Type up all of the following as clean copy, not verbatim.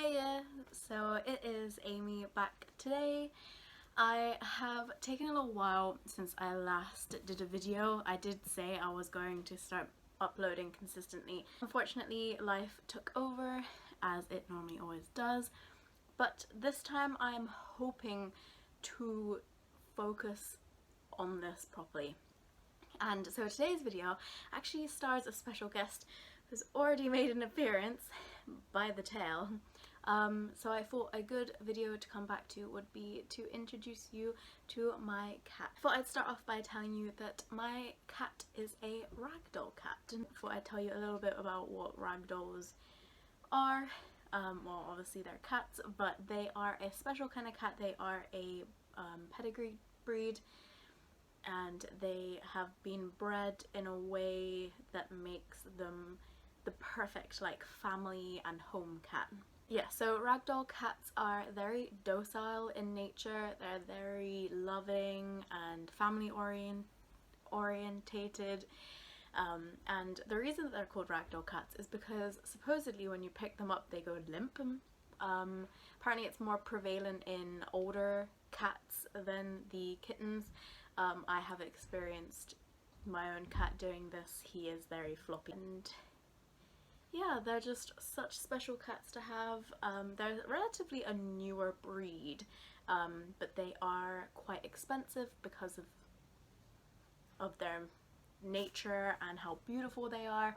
Hey, so it is Amy back today. I have taken a little while since I last did a video. I did say I was going to start uploading consistently. Unfortunately, life took over, as it normally always does, but this time I'm hoping to focus on this properly. And so today's video actually stars a special guest who's already made an appearance by the tail. So I thought a good video to come back to would be to introduce you to my cat. I thought I'd start off by telling you that my cat is a ragdoll cat. I thought I'd tell you a little bit about what ragdolls are. Well, obviously they're cats, but they are a special kind of cat. They are a pedigree breed, and they have been bred in a way that makes them the perfect like family and home cat. Yeah, so ragdoll cats are very docile in nature. They're very loving and family orientated. And the reason that they're called ragdoll cats is because supposedly when you pick them up they go limp. Apparently it's more prevalent in older cats than the kittens. I have experienced my own cat doing this. He is very floppy. And yeah, they're just such special cats to have. They're relatively a newer breed, but they are quite expensive because of their nature and how beautiful they are.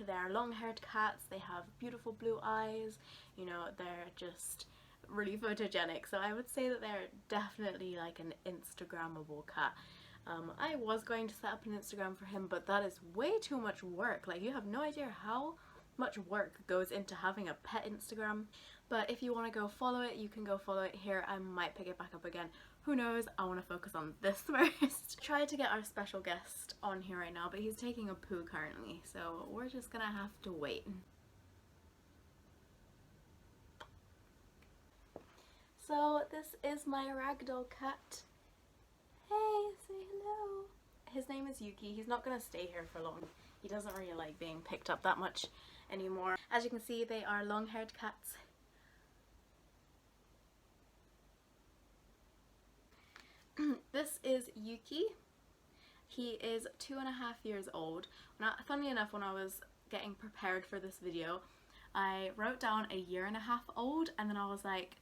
They're long-haired cats. They have beautiful blue eyes. You know, they're just really photogenic, so I would say that they're definitely like an Instagrammable cat. I was going to set up an Instagram for him, but that is way too much work. Like, you have no idea how much work goes into having a pet Instagram. But if you want to go follow it, you can go follow it here. I might pick it back up again. Who knows? I want to focus on this first. Try to get our special guest on here right now, but he's taking a poo currently, so we're just gonna have to wait. So this is my ragdoll cat. Hey, say hello. His name is Yuki. He's not gonna stay here for long. He doesn't really like being picked up that much anymore. As you can see, they are long-haired cats. This is Yuki. He is 2.5 years old. Funnily enough, when I was getting prepared for this video, I wrote down 1.5 years old, and then I was like,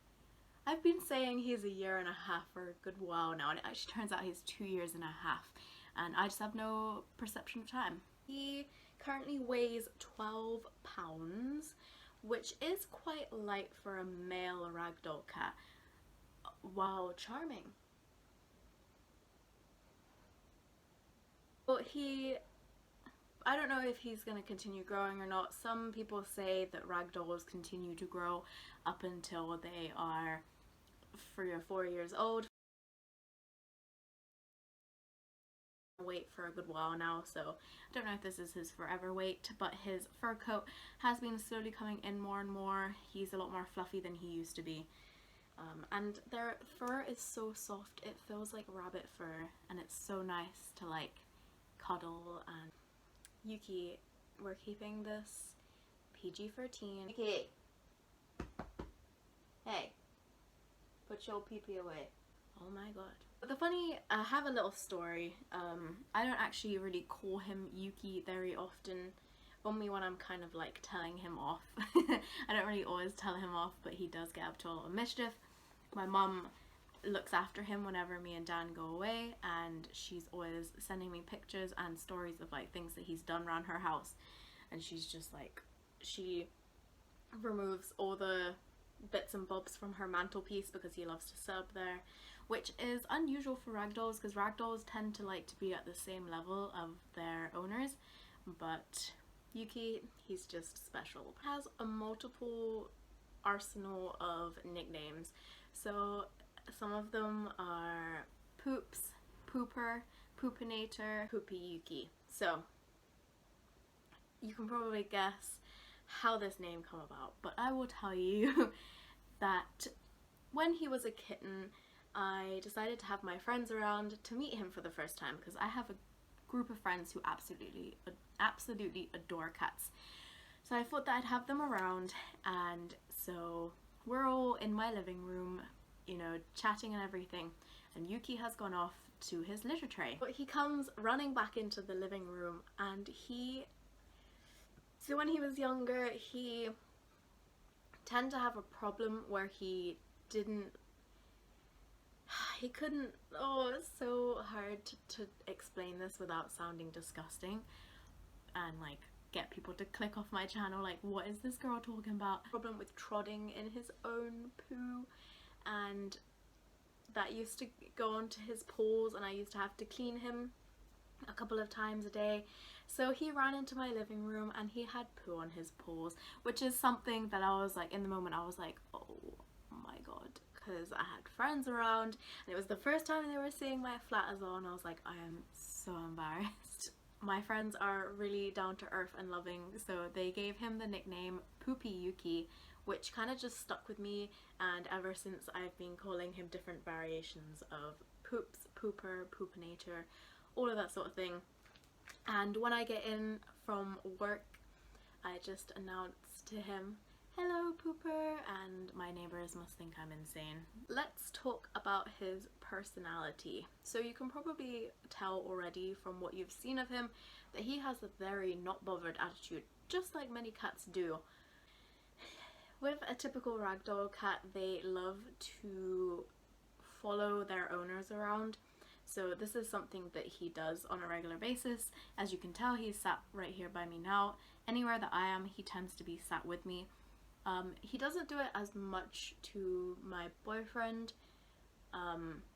I've been saying he's 1.5 years for a good while now, and it actually turns out he's 2.5 years, and I just have no perception of time. He currently weighs 12 pounds, which is quite light for a male ragdoll cat. Wow, charming. Well, I don't know if he's going to continue growing or not. Some people say that ragdolls continue to grow up until they are 3 or 4 years old. Wait for a good while now, so I don't know if this is his forever weight, but his fur coat has been slowly coming in more and more. He's a lot more fluffy than he used to be, and their fur is so soft. It feels like rabbit fur, and it's so nice to like cuddle. And Yuki, we're keeping this PG-13. Yuki, hey, put your pee-pee away. Oh my god. But I have a little story. I don't actually really call him Yuki very often, only when I'm kind of like telling him off. I don't really always tell him off, but he does get up to a lot of mischief. My mum looks after him whenever me and Dan go away, and she's always sending me pictures and stories of like things that he's done around her house, and she's just like, she removes all the bits and bobs from her mantelpiece because he loves to sit up there, which is unusual for ragdolls because ragdolls tend to like to be at the same level of their owners, but Yuki, he's just special. Has a multiple arsenal of nicknames, so some of them are Poops, Pooper, Poopinator, Poopy Yuki. So you can probably guess how this name came about, but I will tell you that when he was a kitten, I decided to have my friends around to meet him for the first time, because I have a group of friends who absolutely adore cats. So I thought that I'd have them around and So we're all in my living room, you know, chatting and everything, and Yuki has gone off to his litter tray. But he comes running back into the living room, and so when he was younger, he tended to have a problem where he couldn't, oh, it's so hard to explain this without sounding disgusting and like get people to click off my channel like, what is this girl talking about? Problem with trotting in his own poo, and that used to go onto his paws, and I used to have to clean him a couple of times a day. So he ran into my living room and he had poo on his paws, which is something that I was like, in the moment I was like, oh my god, because I had friends around and it was the first time they were seeing my flat as well, and I was like, I am so embarrassed. My friends are really down to earth and loving, so they gave him the nickname Poopy Yuki, which kind of just stuck with me, and ever since I've been calling him different variations of Poops, Pooper, Poopinator, all of that sort of thing. And when I get in from work, I just announce to him, hello Pooper, and my neighbours must think I'm insane. Let's talk about his personality. So you can probably tell already from what you've seen of him that he has a very not bothered attitude, just like many cats do. With a typical ragdoll cat, they love to follow their owners around. So this is something that he does on a regular basis. As you can tell, he's sat right here by me now. Anywhere that I am, he tends to be sat with me. He doesn't do it as much to my boyfriend,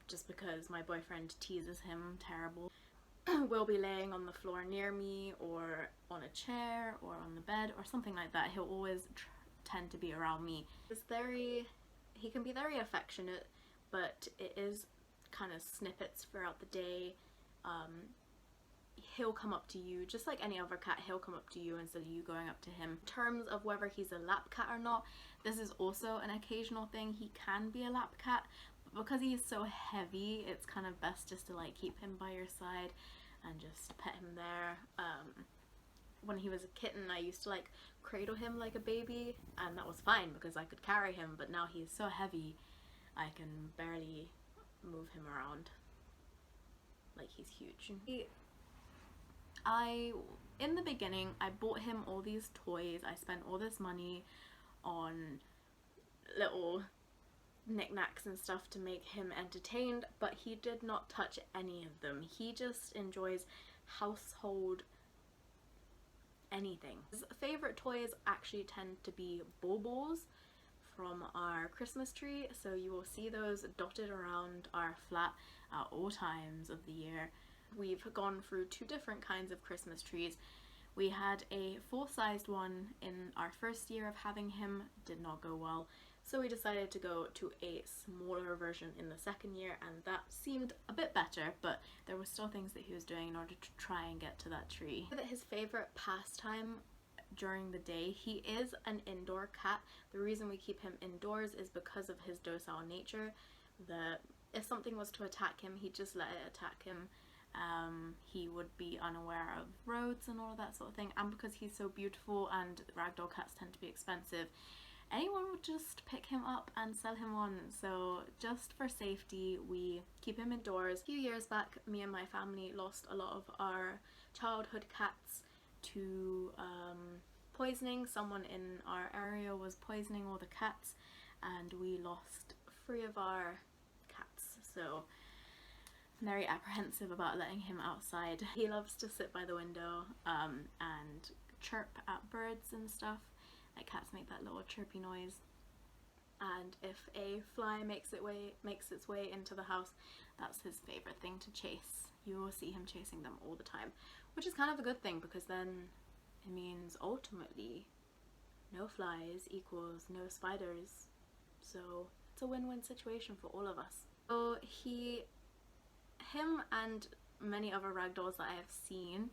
just because my boyfriend teases him terrible. Will be laying on the floor near me, or on a chair, or on the bed, or something like that. He'll always tend to be around me. He can be very affectionate, but it is kind of snippets throughout the day. He'll come up to you just like any other cat. He'll come up to you instead of you going up to him. In terms of whether he's a lap cat or not, this is also an occasional thing. He can be a lap cat, but because he's so heavy, it's kind of best just to like keep him by your side and just pet him there. When he was a kitten, I used to like cradle him like a baby, and that was fine because I could carry him, but now he's so heavy I can barely move him around. Like, he's huge. In the beginning, I bought him all these toys. I spent all this money on little knickknacks and stuff to make him entertained, but he did not touch any of them. He just enjoys household anything. His favorite toys actually tend to be baubles from our Christmas tree, so you will see those dotted around our flat at all times of the year. We've gone through two different kinds of Christmas trees. We had a full-sized one in our first year of having him, did not go well, so we decided to go to a smaller version in the second year, and that seemed a bit better, but there were still things that he was doing in order to try and get to that tree. His favorite pastime during the day, he is an indoor cat. The reason we keep him indoors is because of his docile nature. If something was to attack him, he'd just let it attack him. He would be unaware of roads and all of that sort of thing, and because he's so beautiful and ragdoll cats tend to be expensive, anyone would just pick him up and sell him on. So just for safety, we keep him indoors. A few years back, me and my family lost a lot of our childhood cats to poisoning. Someone in our area was poisoning all the cats, and we lost 3 of our cats, so I'm very apprehensive about letting him outside. He loves to sit by the window and chirp at birds and stuff. Like, cats make that little chirpy noise, and if a fly makes its way into the house, that's his favorite thing to chase. You will see him chasing them all the time, which is kind of a good thing, because then it means ultimately no flies equals no spiders, so it's a win-win situation for all of us. So him and many other ragdolls that I have seen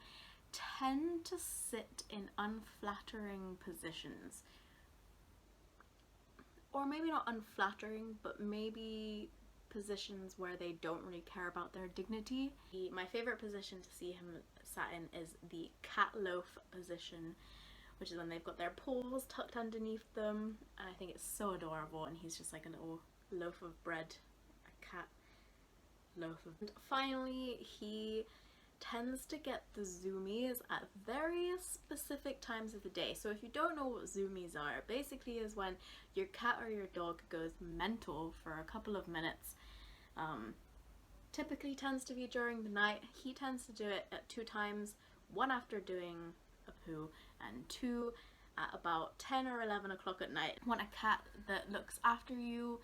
tend to sit in unflattering positions, or maybe not unflattering, but maybe positions where they don't really care about their dignity. My favorite position to see him sat in is the cat loaf position, which is when they've got their paws tucked underneath them, and I think it's so adorable, and he's just like a little loaf of bread, a cat loaf of bread. Finally, he tends to get the zoomies at very specific times of the day. So if you don't know what zoomies are, basically is when your cat or your dog goes mental for a couple of minutes. Typically tends to be during the night. He tends to do it at 2 times, one after doing a poo and 2 at about 10 or 11 o'clock at night. Want a cat that looks after you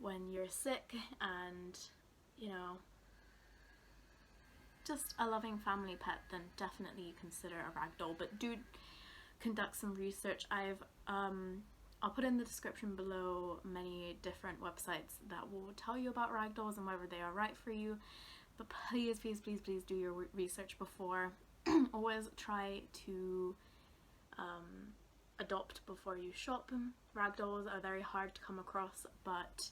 when you're sick and, you know, just a loving family pet, then definitely consider a ragdoll. But do conduct some research. I'll put in the description below many different websites that will tell you about ragdolls and whether they are right for you. But please, please, please, please do your research before. Always try to adopt before you shop. Ragdolls are very hard to come across, but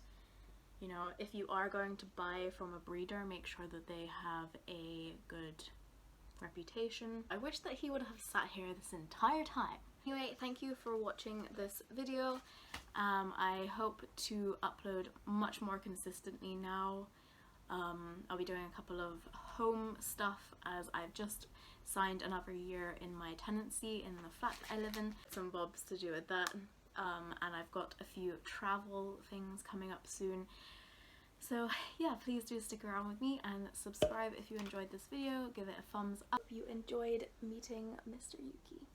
you know, if you are going to buy from a breeder, make sure that they have a good reputation. I wish that he would have sat here this entire time. Anyway, thank you for watching this video. I hope to upload much more consistently now. I'll be doing a couple of home stuff as I've just signed another year in my tenancy in the flat that I live in. Some bobs to do with that. And I've got a few travel things coming up soon. So yeah, please do stick around with me and subscribe if you enjoyed this video. Give it a thumbs up if you enjoyed meeting Mr. Yuki.